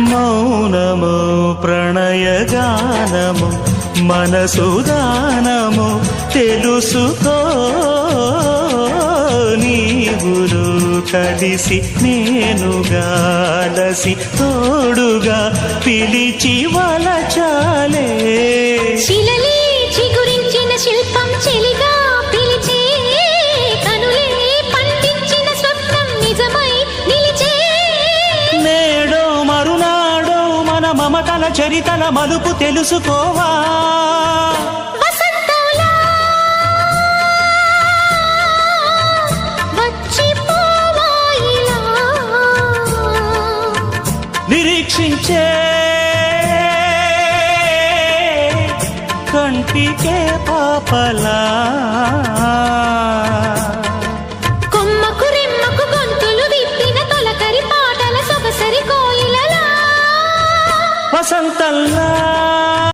మౌనము ప్రణయగానము మనసుదానము తెలుసుకో నీవులు కలిసి నేనుగాలసి తోడుగా పిలిచి వలచాలే శిలలే చిగురించిన శిల్పం చెలిగా పిలిచే కనులే పండించిన స్వప్నం నిజమై నిలిచే నేడో మరునాడో మన మమతల చరితల మలుపు తెలుసుకోవా వసంతంలా వచ్చిపోవా ఇలా నిరీక్షించే కంటికే పాపలా కొమ్మకు రెమ్మకు గొంతులు విప్పిన తొలకరి పాటల సొగసరి కోయిలలా వసంతల్లా